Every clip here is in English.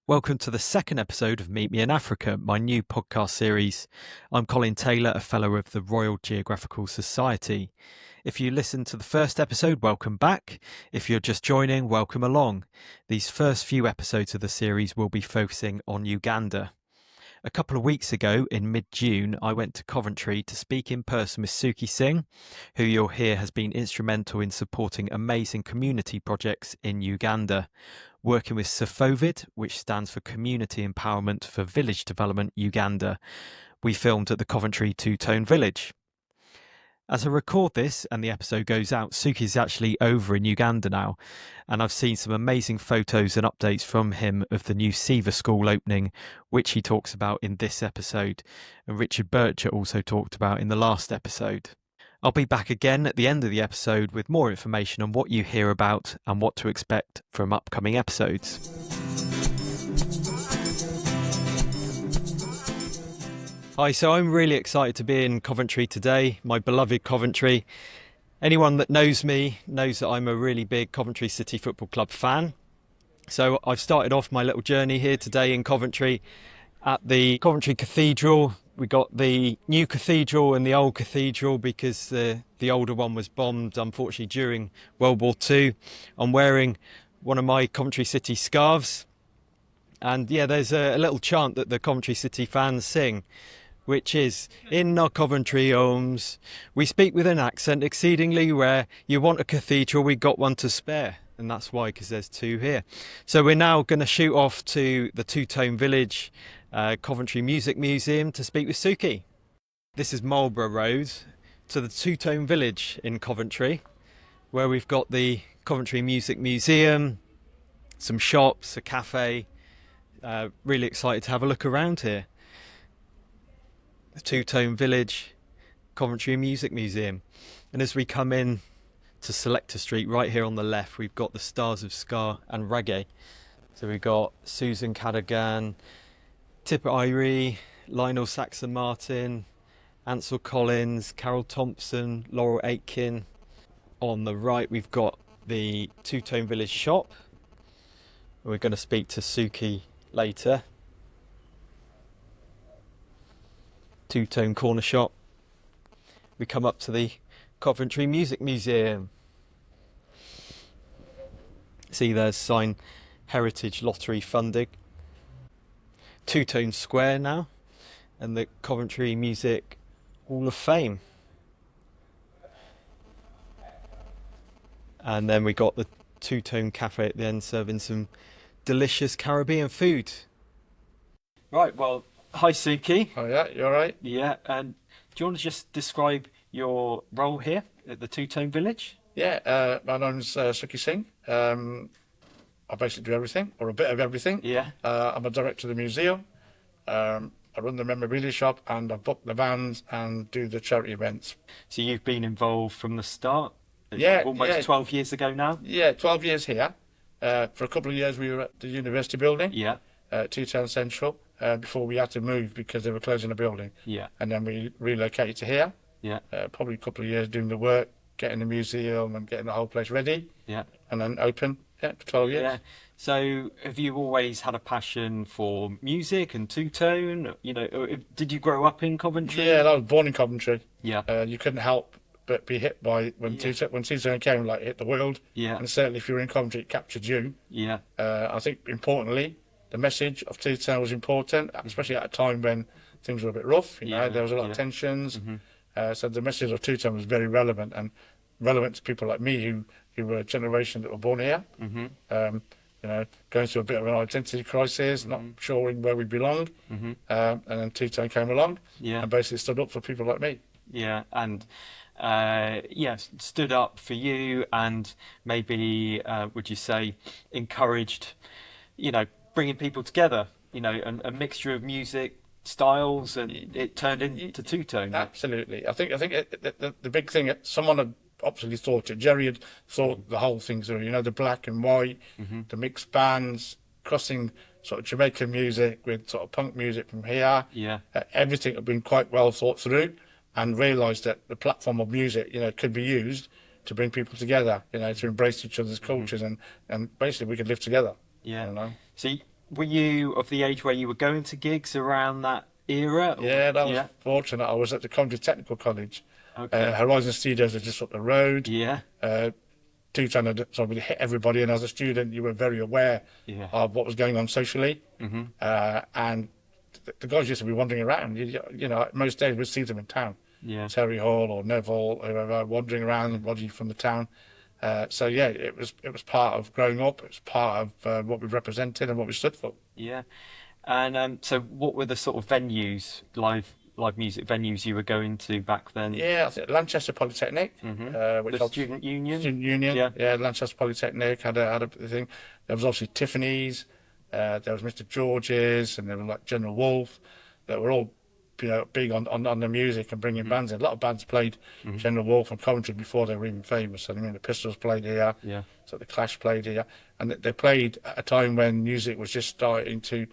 Welcome to the second episode of Meet Me in Africa, my new podcast series. I'm Colin Taylor, a fellow of the Royal Geographical Society. If you listened to the first episode, welcome back. If you're just joining, welcome along. These first few episodes of the series will be focusing on Uganda. A couple of weeks ago, in mid-June, I went to Coventry to speak in person with Suky Singh, who you'll hear has been instrumental in supporting amazing community projects in Uganda, working with CEFOVID, which stands for Community Empowerment for Village Development Uganda. We filmed at the Coventry Two-Tone Village. As I record this and the episode goes out, Suki's actually over in Uganda now, and I've seen some amazing photos and updates from him of the new SEVA school opening, which he talks about in this episode, and Richard Bircher also talked about in the last episode. I'll be back again at the end of the episode with more information on what you hear about and what to expect from upcoming episodes. Hi, so I'm really excited to be in Coventry today, my beloved Coventry. Anyone that knows me knows that I'm a really big Coventry City Football Club fan. So I've started off my little journey here today in Coventry at the Coventry Cathedral. We got the new cathedral and the old cathedral because the older one was bombed, unfortunately, during World War II. I'm wearing one of my Coventry City scarves. And yeah, there's a little chant that the Coventry City fans sing, which is, "In our Coventry homes, we speak with an accent exceedingly rare. You want a cathedral, we got one to spare." And that's why, because there's two here. So we're now going to shoot off to the Two-Tone Village, Coventry Music Museum to speak with Suky. This is Marlborough Road to the Two-Tone Village in Coventry, where we've got the Coventry Music Museum, some shops, a cafe. Really excited to have a look around here. The Two-Tone Village, Coventry Music Museum. And as we come in to Selector Street, right here on the left, we've got the stars of ska and reggae. So we've got Susan Cadogan, Tipper Irie, Lionel Saxon Martin, Ansel Collins, Carol Thompson, Laurel Aitken. On the right, we've got the Two-Tone Village shop. We're going to speak to Suky later. Two-Tone Corner Shop. We come up to the Coventry Music Museum. See, there's sign Heritage Lottery funding. Two-Tone Square now, and the Coventry Music Hall of Fame. And then we got the Two-Tone Cafe at the end, serving some delicious Caribbean food. Right, well, hi Suky. Oh yeah, you alright? Yeah, and do you want to just describe your role here at the Two-Tone Village? Yeah, my name's Suky Singh. I basically do everything, or a bit of everything. Yeah. I'm a director of the museum. I run the memorabilia shop, and I book the bands and do the charity events. So you've been involved from the start? Yeah. Almost 12 years ago now? Yeah, 12 years here. For a couple of years we were at the university building, Yeah. Two-Town Central, before we had to move because they were closing the building. Yeah. And then we relocated to here. Yeah. Probably a couple of years doing the work, getting the museum and getting the whole place ready. Yeah. And then open, for 12 years. Yeah. So have you always had a passion for music and two-tone? You know, did you grow up in Coventry? Yeah, I was born in Coventry. Yeah. You couldn't help but be hit by when Two-Tone came, like hit the world. Yeah. And certainly if you were in Coventry, it captured you. Yeah. I think importantly, the message of Two-Tone was important, especially at a time when things were a bit rough. You know, there was a lot of tensions. Mm-hmm. So the message of Two-Tone was very relevant, and relevant to people like me who were a generation that were born here. Mm-hmm. You know, going through a bit of an identity crisis, not sure where we belong. Mm-hmm. And then Two-Tone came along and basically stood up for people like me. Yeah, and stood up for you, and maybe would you say encouraged, you know, bringing people together, you know, a mixture of music styles, and it turned into two-tone. Absolutely. I think the big thing, someone had obviously thought it. Jerry had thought the whole thing through, you know, the black and white, the mixed bands, crossing sort of Jamaican music with sort of punk music from here. Yeah. Everything had been quite well thought through, and realised that the platform of music, you know, could be used to bring people together, you know, to embrace each other's cultures, and basically we could live together. Yeah. You know? So were you of the age where you were going to gigs around that era? Yeah, that was Yeah. fortunate. I was at the Coventry Technical College. Okay. Horizon Studios are just up the road. Yeah. Two-Tone had sort of hit everybody, and as a student, you were very aware Yeah. of what was going on socially. And the guys used to be wandering around. You know, most days we'd see them in town. Yeah. Terry Hall or Neville, whoever, wandering around, everybody from the town. So yeah, it was part of growing up. It was part of what we represented and what we stood for. Yeah. And so, what were the sort of venues, live music venues you were going to back then? Yeah, I think Lanchester Polytechnic, which The student union. Student Union. Yeah. Yeah, Lanchester Polytechnic had a thing. There was obviously Tiffany's. There was Mr. George's, and there was like General Wolf. That were all, you know, big on the music and bringing bands in. A lot of bands played General Wolf and Coventry before they were even famous. I mean, the Pistols played here. Yeah. So the Clash played here, and they played at a time when music was just starting to,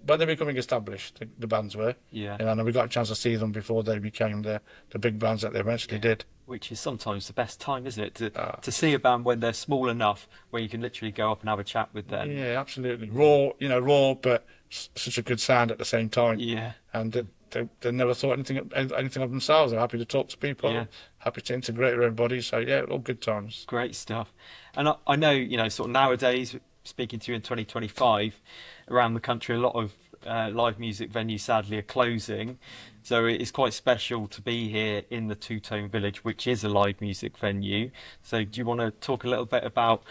when they were becoming established. The bands were. Yeah. And we got a chance to see them before they became the big bands that they eventually did. Which is sometimes the best time, isn't it? To see a band when they're small enough where you can literally go up and have a chat with them. Yeah, absolutely. Raw, but such a good sound at the same time. Yeah. And they never thought anything of themselves. They're happy to talk to people, Yeah. happy to integrate with everybody. So yeah, all good times. Great stuff. And I know, you know, sort of nowadays, speaking to you in 2025, around the country, a lot of live music venues sadly are closing. So it is quite special to be here in the Two-Tone Village, which is a live music venue. So do you want to talk a little bit about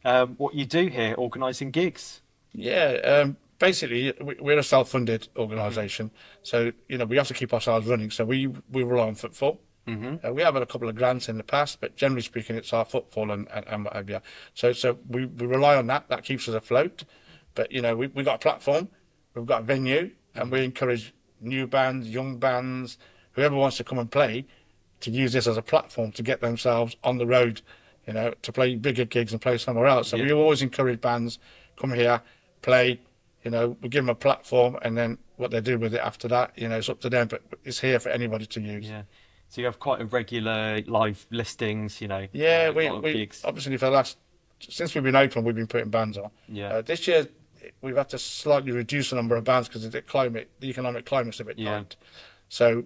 what you do here, organising gigs? Yeah, basically we're a self-funded organisation, so you know we have to keep ourselves running. So we rely on footfall. We have had a couple of grants in the past, but generally speaking, it's our footfall and what have you. So we rely on that. That keeps us afloat. But you know we've got a platform, we've got a venue, and we encourage new bands, young bands, whoever wants to come and play, to use this as a platform to get themselves on the road, you know, to play bigger gigs and play somewhere else. So we always encourage bands, come here, play, you know, we give them a platform, and then what they do with it after that, you know, it's up to them, but it's here for anybody to use. Yeah. So you have quite a regular live listings, you know. Yeah, a lot of we gigs. obviously since we've been open, we've been putting bands on. Yeah. This year, we've had to slightly reduce the number of bands because the economic climate's a bit tight. So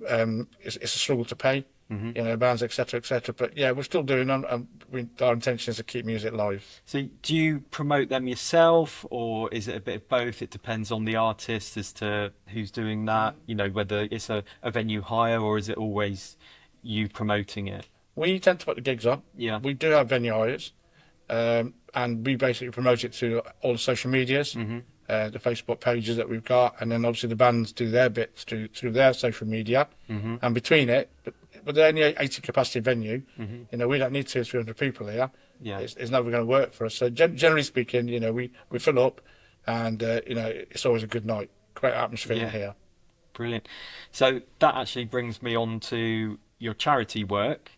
it's a struggle to pay, you know, bands, etc., etc. But yeah, we're still doing them, and our intention is to keep music live. So do you promote them yourself, or is it a bit of both? It depends on the artist as to who's doing that, you know, whether it's a venue hire, or is it always you promoting it? We tend to put the gigs on. Yeah. We do have venue hires, and we basically promote it to all the social medias, the Facebook pages that we've got, and then obviously the bands do their bits through their social media. And between it, but they're only 80 capacity venue, you know, we don't need 200 or 300 people here. Yeah. It's never going to work for us. So generally speaking, you know, we fill up, and you know, it's always a good night. Great atmosphere here. Brilliant. So that actually brings me on to your charity work.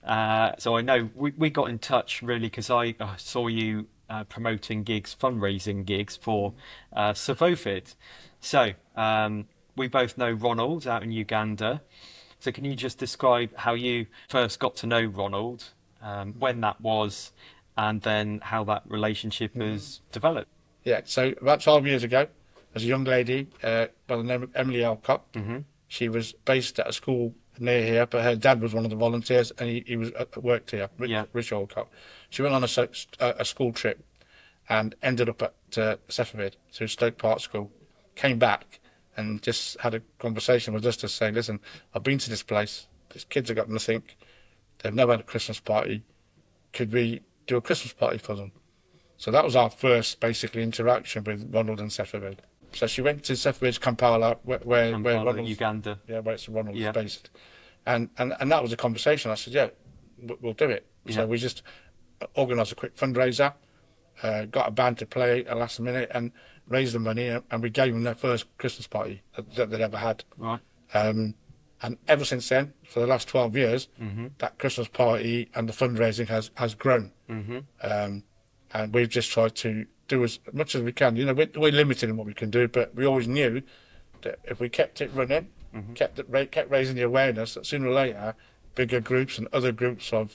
So I know we got in touch really because I saw you promoting gigs, fundraising gigs for CEFOVID. So we both know Ronald out in Uganda. So can you just describe how you first got to know Ronald, when that was, and then how that relationship has developed? Yeah, so about 12 years ago, there's a young lady by the name of Emily Alcott. She was based at a school near here, but her dad was one of the volunteers, and he was worked here, Rich Alcott. She went on a school trip and ended up at CEFOVID, so Stoke Park School, came back and just had a conversation with us to say, listen, I've been to this place, these kids have got nothing, they've never had a Christmas party, could we do a Christmas party for them? So that was our first, basically, interaction with Ronald and CEFOVID. So she went to CEFOVID Kampala, where Ronald, Uganda. Yeah, where Ronald is based. And that was a conversation. I said, yeah, we'll do it. Yeah. So we just organised a quick fundraiser, got a band to play at last minute, and raised the money, and we gave them their first Christmas party that they'd ever had. Right. And ever since then, for the last 12 years, that Christmas party and the fundraising has grown. And we've just tried to do as much as we can. You know, we're limited in what we can do, but we always knew that if we kept it running, kept raising the awareness, that sooner or later, bigger groups and other groups of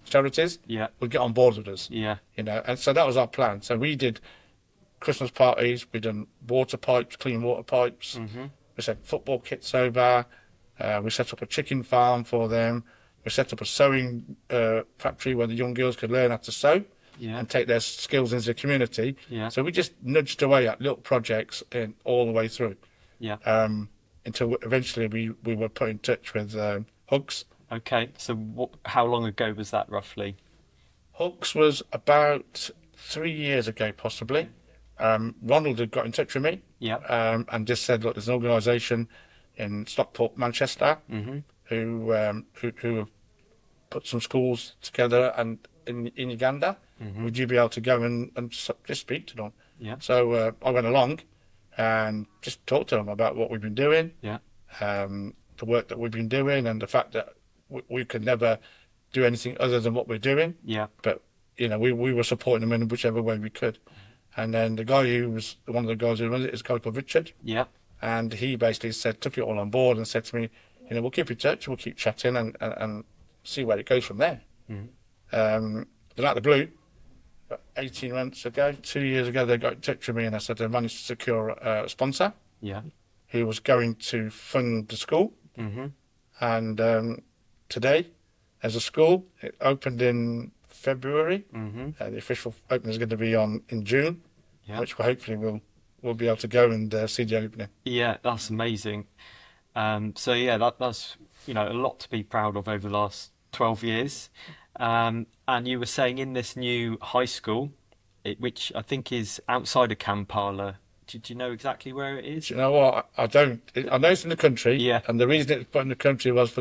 charities Yeah. would get on board with us. Yeah. You know, and so that was our plan. So we did Christmas parties, we done water pipes, clean water pipes. We sent football kits over. We set up a chicken farm for them. We set up a sewing factory where the young girls could learn how to sew and take their skills into the community. Yeah. So we just nudged away at little projects all the way through. Yeah. Until eventually we were put in touch with Hugs. Okay. So how long ago was that roughly? Hugs was about 3 years ago, possibly. Ronald had got in touch with me. Yeah. And just said, look, there's an organisation in Stockport, Manchester, who have put some schools together and in Uganda. Would you be able to go and just speak to them? Yeah. So I went along and just talked to them about what we've been doing, Yeah. the work that we've been doing, and the fact that we could never do anything other than what we're doing. Yeah. But you know, we were supporting them in whichever way we could. And then the guy who was one of the guys who runs it is a guy called Richard. Yeah. And he basically took it all on board and said to me, you know, we'll keep in touch, we'll keep chatting and see where it goes from there. Then out of the blue, about 18 months ago, 2 years ago, they got in touch with me and I said they managed to secure a sponsor Yeah. who was going to fund the school. And today, there's a school. It opened in February. The official opening is going to be in June, which hopefully we'll be able to go and see the opening. Yeah, that's amazing. So yeah, that's a lot to be proud of over the last 12 years. And you were saying in this new high school, which I think is outside of Kampala. Do you know exactly where it is? Do you know what? I don't. I know it's in the country. Yeah. And the reason it's put in the country was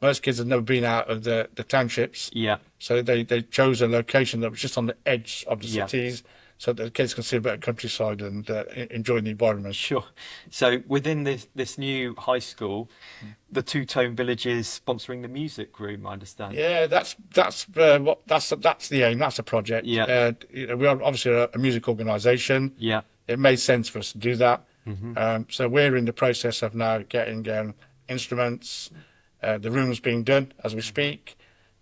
most kids had never been out of the townships. Yeah. So they chose a location that was just on the edge of the Yeah. cities, so that the kids can see a better countryside and enjoy the environment. Sure. So within this new high school, the Two-Tone Village is sponsoring the music room, I understand. Yeah, that's the aim. That's the project. Yeah. We are obviously a music organisation. Yeah. It made sense for us to do that. So we're in the process of now getting instruments. The room's being done as we speak.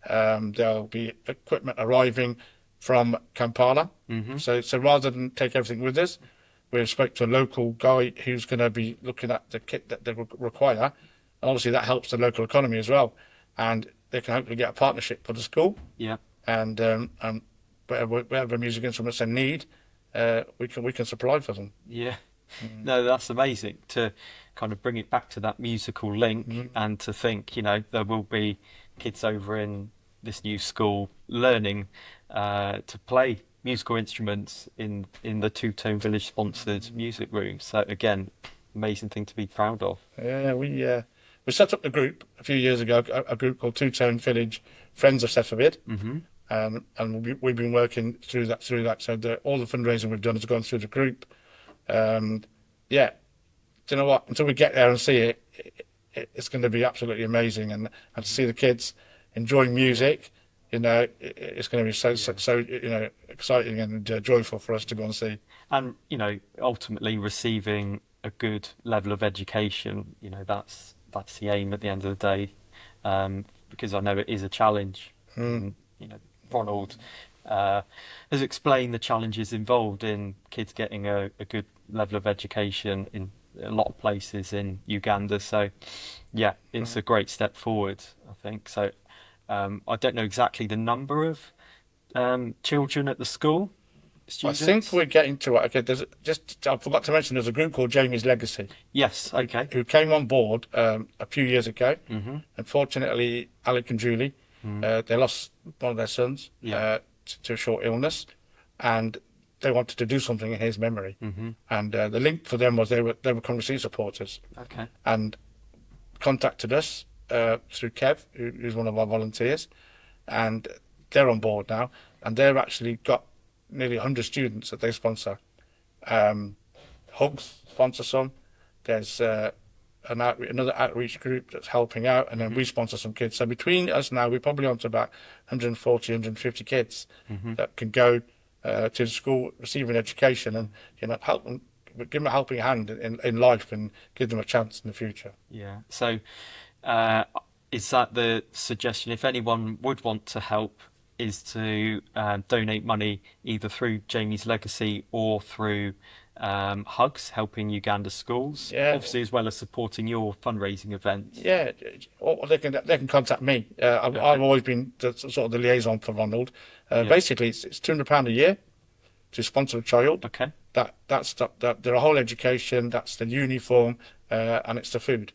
There'll be equipment arriving from Kampala. So rather than take everything with us, we spoke to a local guy who's going to be looking at the kit that they require. And obviously that helps the local economy as well. And they can hopefully get a partnership for the school. Yeah. And whatever music instruments they need, we can supply for them. Yeah. No, that's amazing to kind of bring it back to that musical link and to think, there will be kids over in this new school learning to play musical instruments in the Two-Tone Village sponsored music room. So again, amazing thing to be proud of. Yeah, we set up the group a few years ago, a group called Two-Tone Village Friends of CEFOVID. And we've been working through that. So all the fundraising we've done has gone through the group. Yeah, do you know what? Until we get there and see it, it's going to be absolutely amazing. And to see the kids enjoying music, it's going to be so exciting and joyful for us to go and see. And ultimately receiving a good level of education. That's the aim at the end of the day, because I know it is a challenge. Ronald has explained the challenges involved in kids getting a good level of education in a lot of places in Uganda. So, yeah, it's a great step forward, I think. So, I don't know exactly the number of children at the school. Students. I think we're getting to it. Okay, I forgot to mention there's a group called Jamie's Legacy. Yes, okay. Who came on board a few years ago. Unfortunately, Alec and Julie, they lost one of their sons to a short illness, and they wanted to do something in his memory. And the link for them was they were Coventry supporters. Okay. And contacted us through Kev, who's one of our volunteers, and they're on board now, and they've actually got nearly 100 students that they sponsor. Hugs sponsor some. There's another outreach group that's helping out, and then we sponsor some kids. So between us now, we're probably on to about 140, 150 kids that can go to the school, receive an education, and help them, give them a helping hand in life and give them a chance in the future. Yeah. So is that the suggestion? If anyone would want to help, is to donate money either through Jamie's Legacy or through Hugs, helping Uganda schools, Yeah. obviously, as well as supporting your fundraising events. Yeah, or they can contact me. I've always been the sort of the liaison for Ronald. Basically, it's £200 a year to sponsor a child. Okay. That's their whole education. That's the uniform, and it's the food,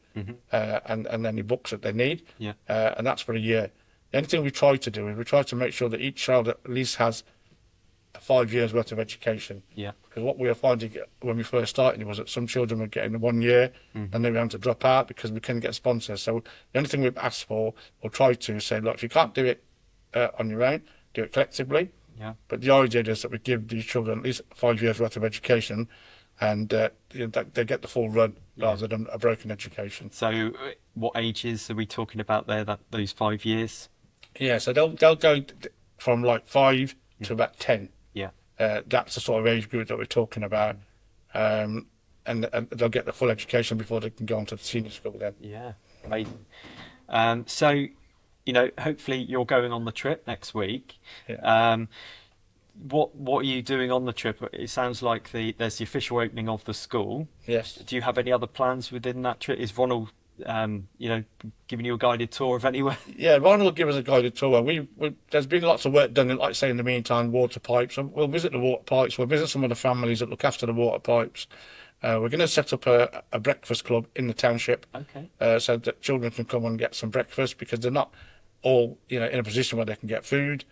and any books that they need. Yeah. And that's for a year. The only thing we try to do is we try to make sure that each child at least has 5 years worth of education. Yeah. Because what we were finding when we first started was that some children were getting 1 year and they were having to drop out because we couldn't get sponsors. So the only thing we've asked for or tried to say, look, if you can't do it on your own, do it collectively. Yeah. But the idea is that we give these children at least 5 years worth of education, and they get the full run rather than a broken education. So, what ages are we talking about there? Those 5 years? Yeah, so they'll go from like 5 to about 10. Yeah. That's the sort of age group that we're talking about, and they'll get the full education before they can go on to the senior school then. Yeah, amazing. So, hopefully you're going on the trip next week. Yeah. What are you doing on the trip? It sounds like there's the official opening of the school. Yes. Do you have any other plans within that trip? Is Ronald, giving you a guided tour of anywhere? Yeah, Ron will give us a guided tour. There's been lots of work done, like I say, in the meantime, water pipes. We'll visit the water pipes. We'll visit some of the families that look after the water pipes. We're going to set up a breakfast club in the township, so that children can come and get some breakfast, because they're not all in a position where they can get food.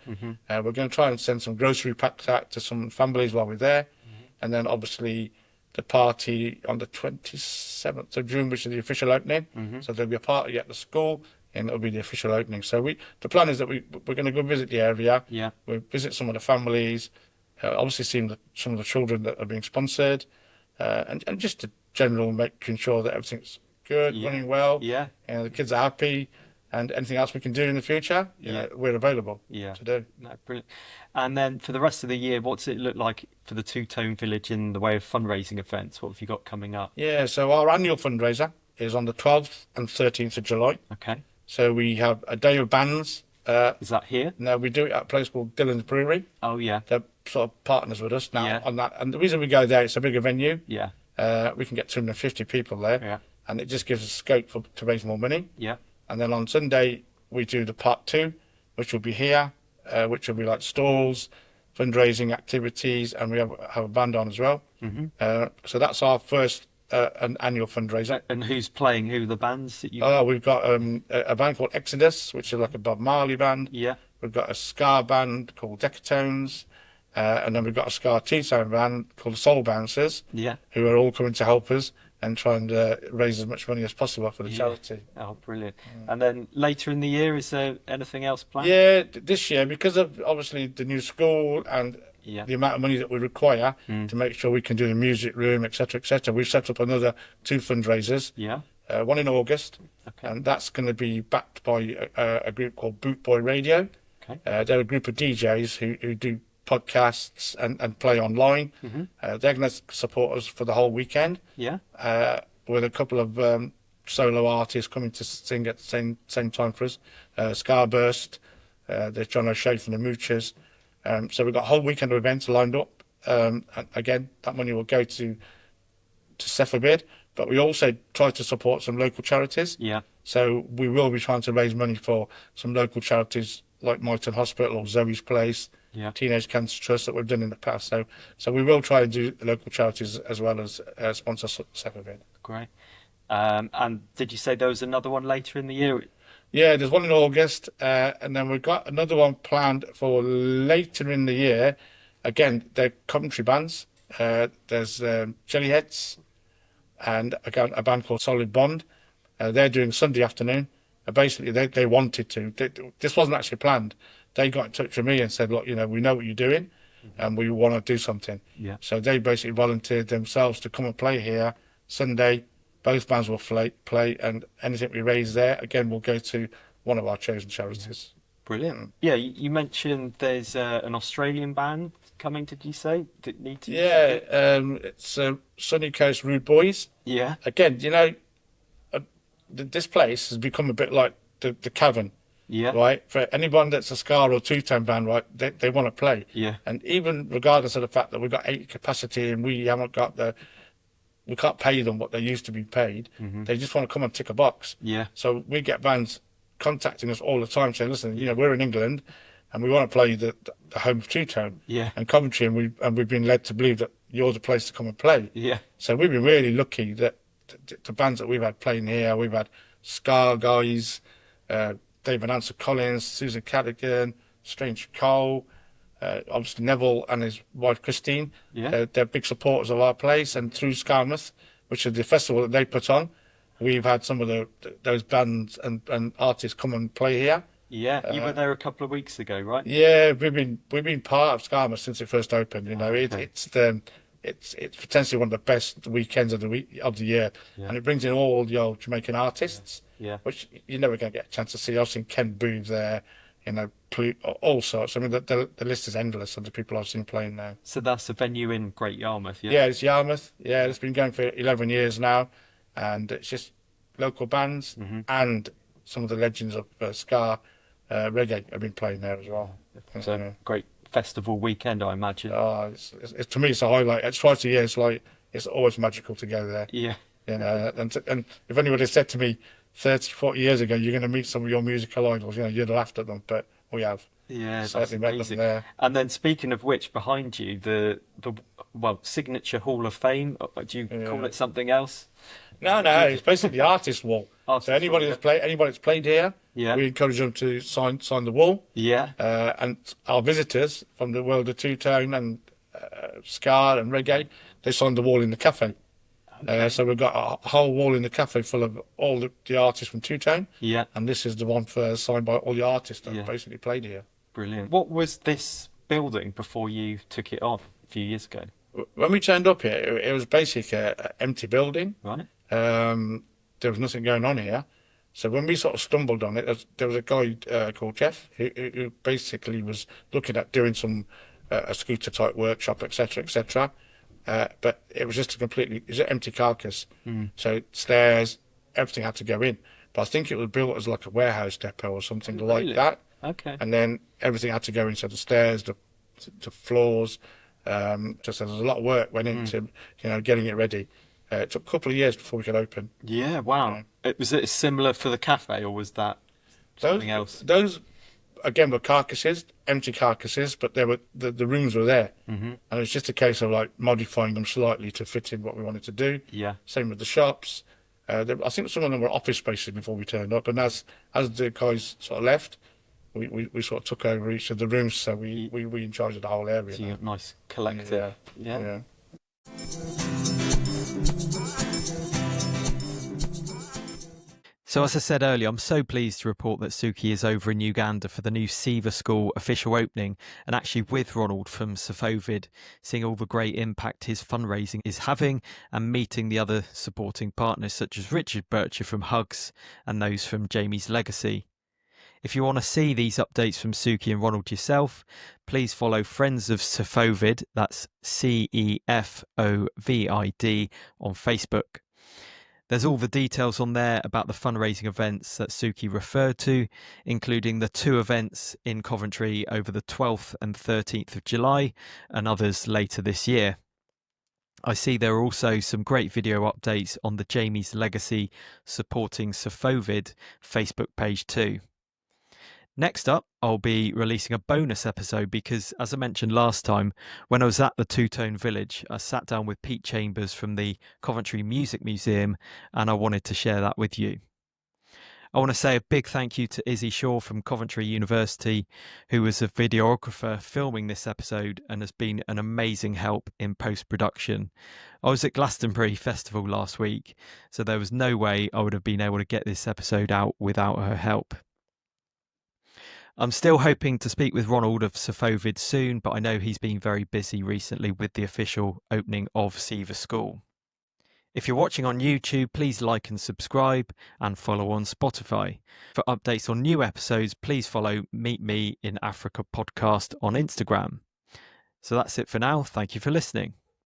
We're going to try and send some grocery packs out to some families while we're there, and then obviously the party on the 27th of June, which is the official opening. So there'll be a party at the school, and it'll be the official opening. So the plan is that we're going to go visit the area. Yeah. We'll visit some of the families, obviously seeing some of the children that are being sponsored, and just a general making sure that everything's good, running well. Yeah. And the kids are happy. And anything else we can do in the future, we're available to do. No, brilliant. And then for the rest of the year, what's it look like for the Two-Tone Village in the way of fundraising events? What have you got coming up? Yeah, so our annual fundraiser is on the 12th and 13th of July. Okay. So we have a day of bands. Is that here? No, we do it at a place called Dillon's Brewery. Oh, yeah. They're sort of partners with us now on that. And the reason we go there, it's a bigger venue. Yeah. We can get 250 people there. Yeah. And it just gives us scope to raise more money. Yeah. And then on Sunday, we do the part 2, which will be here, which will be like stalls, fundraising activities, and we have a band on as well. So that's our first an annual fundraiser. And who's playing? Who are the bands that you? We've got a band called Exodus, which is like a Bob Marley band. Yeah. We've got a ska band called Decatones, and then we've got a ska T-Sound band called Soul Bouncers. Yeah. Who are all coming to help us and try and raise as much money as possible for the charity. Oh, brilliant. And then later in the year, is there anything else planned? Yeah, this year, because of obviously the new school and the amount of money that we require to make sure we can do the music room, etc., we've set up another 2 fundraisers. Yeah. One in August, and that's going to be backed by a group called Boot Boy Radio. Okay. They're a group of DJs who do podcasts and play online. They're going to support us for the whole weekend. Yeah. With a couple of solo artists coming to sing at the same time for us. Scarburst, there's John O'Shea from the Moochers. So we've got a whole weekend of events lined up. And again, that money will go to CEFOVID, but we also try to support some local charities. Yeah. So we will be trying to raise money for some local charities like Myton Hospital or Zoe's Place, Teenage Cancer Trust that we've done in the past. So we will try and do local charities as well as sponsor CEFOVID. Great. And did you say there was another one later in the year? Yeah, there's one in August, and then we've got another one planned for later in the year. Again, they're Coventry bands. There's Jellyheads and a band called Solid Bond. They're doing Sunday afternoon. Basically, they wanted to. This wasn't actually planned. They got in touch with me and said, look, we know what you're doing, and we want to do something. Yeah. So they basically volunteered themselves to come and play here Sunday. Both bands will play, and anything we raise there, again, will go to one of our chosen charities. Brilliant. Yeah, you mentioned there's an Australian band coming, did you say? That need to... Yeah, it's Sunny Coast Rude Boys. Yeah. Again, this place has become a bit like the cavern. Yeah. Right, for anyone that's a ska or two-tone band, right, they want to play. Yeah. And even regardless of the fact that we've got 80 capacity and we can't pay them what they used to be paid, they just want to come and tick a box. Yeah. So we get bands contacting us all the time saying, listen, we're in England and we want to play the home of two-tone and Coventry, and we've been led to believe that you're the place to come and play. Yeah. So we've been really lucky that the bands that we've had playing here, we've had ska guys, David Answer Collins, Susan Cadigan, Strange Cole, obviously Neville and his wife Christine. Yeah. They're big supporters of our place, and through Skarmouth, which is the festival that they put on, we've had some of those bands and artists come and play here. Yeah, you were there a couple of weeks ago, right? Yeah, we've been part of Skarmouth since it first opened. It's potentially one of the best weekends of the year, and it brings in all the old Jamaican artists, which you're never going to get a chance to see. I've seen Ken Booth there, all sorts. I mean, the list is endless of the people I've seen playing now. So that's a venue in Great Yarmouth, yeah? Yeah, it's Yarmouth. Yeah, it's been going for 11 years now, and it's just local bands and some of the legends of ska, reggae have been playing there as well. It's a great festival weekend, I imagine. Oh, to me, it's a highlight. It's twice a year. It's always magical to go there. Yeah. And if anybody said to me 30, 40 years ago, you're going to meet some of your musical idols, you'd have laughed at them, but we have. Yeah, certainly met them there. And then speaking of which, behind you, the signature Hall of Fame. Do you call it something else? No, it's basically the artist wall. So anybody that's played here, we encourage them to sign the wall. Yeah. And our visitors from the world of two-tone and ska and reggae, they signed the wall in the cafe. Okay. So we've got a whole wall in the cafe full of all the artists from two-tone. Yeah. And this is the one signed by all the artists that basically played here. Brilliant. What was this building before you took it on a few years ago? When we turned up here, it was basically an empty building. Right. There was nothing going on here. So when we sort of stumbled on it, there was a guy called Jeff who basically was looking at doing some a scooter type workshop, etc., etc. But it was just an empty carcass. So stairs, everything had to go in. But I think it was built as like a warehouse depot or something like that. Okay. And then everything had to go in. So the stairs, the floors, just there's a lot of work went into getting it ready. It took a couple of years before we could open. Yeah, wow. Was it similar for the cafe, or was that something else? Those, again, were carcasses, empty carcasses, but the rooms were there. And it was just a case of like modifying them slightly to fit in what we wanted to do. Yeah. Same with the shops. I think some of them were office spaces before we turned up, and as the guys sort of left, we sort of took over each of the rooms, so we in charge of the whole area. So you got a nice collective. Yeah. So as I said earlier, I'm so pleased to report that Suky is over in Uganda for the new SEVA School official opening, and actually with Ronald from CEFOVID, seeing all the great impact his fundraising is having and meeting the other supporting partners such as Richard Bircher from Hugs and those from Jamie's Legacy. If you want to see these updates from Suky and Ronald yourself, please follow Friends of CEFOVID, that's CEFOVID, on Facebook. There's all the details on there about the fundraising events that Suky referred to, including the 2 events in Coventry over the 12th and 13th of July and others later this year. I see there are also some great video updates on the Jamie's Legacy Supporting CEFOVID Facebook page too. Next up, I'll be releasing a bonus episode because, as I mentioned last time, when I was at the Two-Tone Village, I sat down with Pete Chambers from the Coventry Music Museum, and I wanted to share that with you. I want to say a big thank you to Izzy Shaw from Coventry University, who was a videographer filming this episode and has been an amazing help in post-production. I was at Glastonbury Festival last week, so there was no way I would have been able to get this episode out without her help. I'm still hoping to speak with Ronald of CEFOVID soon, but I know he's been very busy recently with the official opening of SEVA School. If you're watching on YouTube, please like and subscribe and follow on Spotify. For updates on new episodes, please follow Meet Me in Africa podcast on Instagram. So that's it for now. Thank you for listening.